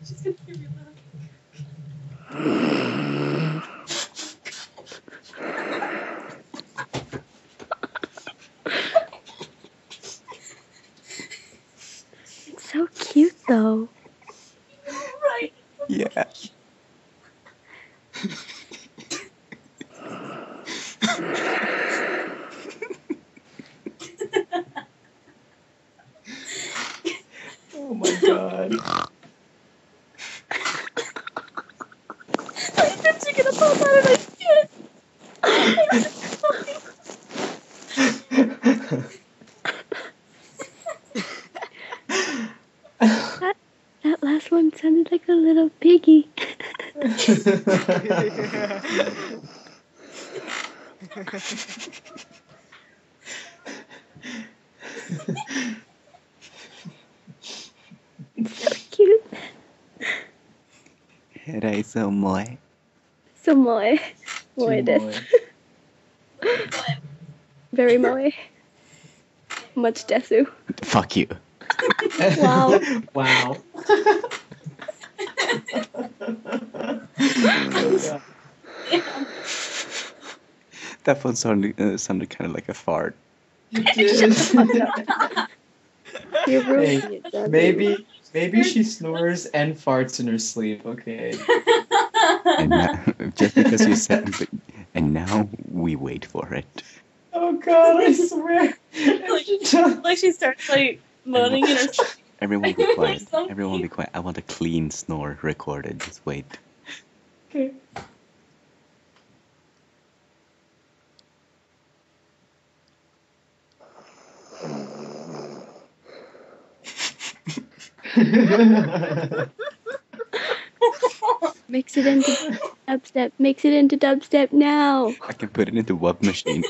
She's gonna hear me laugh. It's so cute though. Right. Yeah. Oh my god. My lips are gonna pop out of my skin. That last one sounded like a little piggy. So cute. Hera is so moe. So moe. Moe des. Very moe. Much desu. Fuck you. Wow. Wow. That one sounded kind of like a fart. You did. You're ruining Hey, it, Debbie. maybe she snores and farts in her sleep. Okay. And now, just because you said, and now we wait for it. Oh god, I swear. Like she starts like moaning in her sleep. Everyone be quiet. So Everyone be quiet. I want a clean snore recorded. Just wait. Okay. Mix it into dubstep. Mix it into dubstep now. I can put it into Web Machine.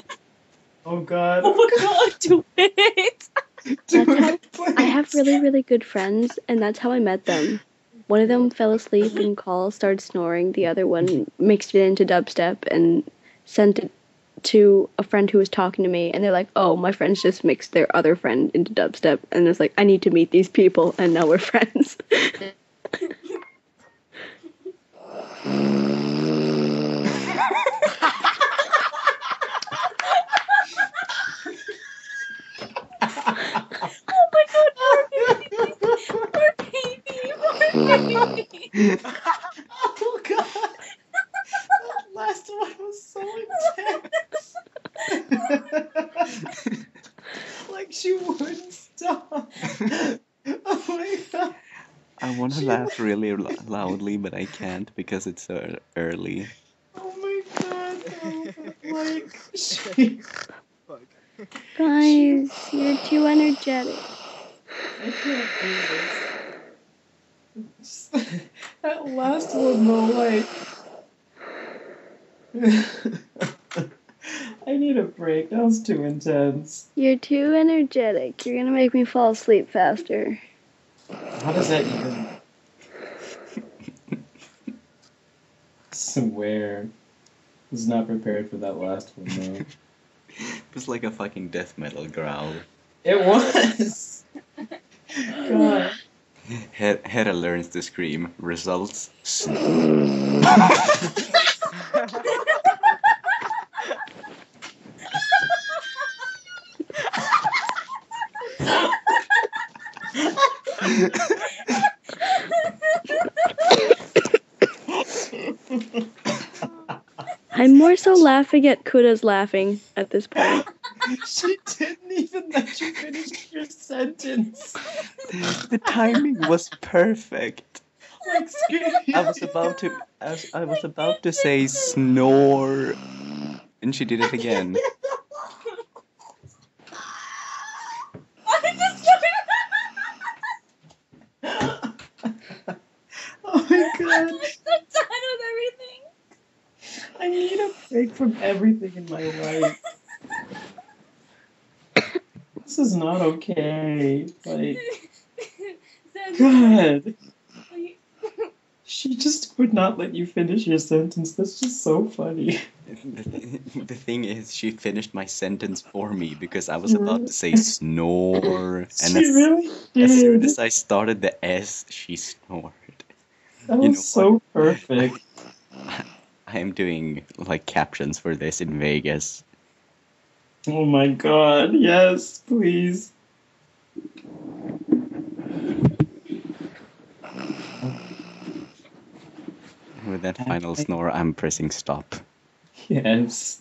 Oh god. Oh my god, do it! I have really, really good friends, and that's how I met them. One of them fell asleep in call, started snoring. The other one mixed it into dubstep and sent it to a friend who was talking to me. And they're like, oh, my friends just mixed their other friend into dubstep. And it's like, I need to meet these people, and now we're friends. Oh my god, poor baby! Poor baby! Poor baby! Oh god. That last one was so intense. Like she wouldn't stop. Oh my god. I want to laugh really loudly, but I can't because it's so early. Oh my god. Oh, like she. Guys, you're too energetic. I can't do this. That last one though, like. I need a break. That was too intense. You're too energetic. You're gonna make me fall asleep faster. How does that even? Swear. Was not prepared for that last one though. It was like a fucking death metal growl. It was. God. Hera learns to scream. Results: snore. I'm more so laughing at Kuda's laughing at this point. She didn't even let you finish your sentence. The timing was perfect. Like screaming. I was about to say snore, and she did it again. I just Oh my god. I'm done with everything. I need a break from everything in my life. This is not okay. Like, God. She just would not let you finish your sentence. That's just so funny. The thing is, she finished my sentence for me because I was about to say snore, and She really did. as soon as I started the S, she snored. That You know was so perfect. I am doing like captions for this in Vegas. Oh my god, yes, please. With that final snore, I'm pressing stop. Yes.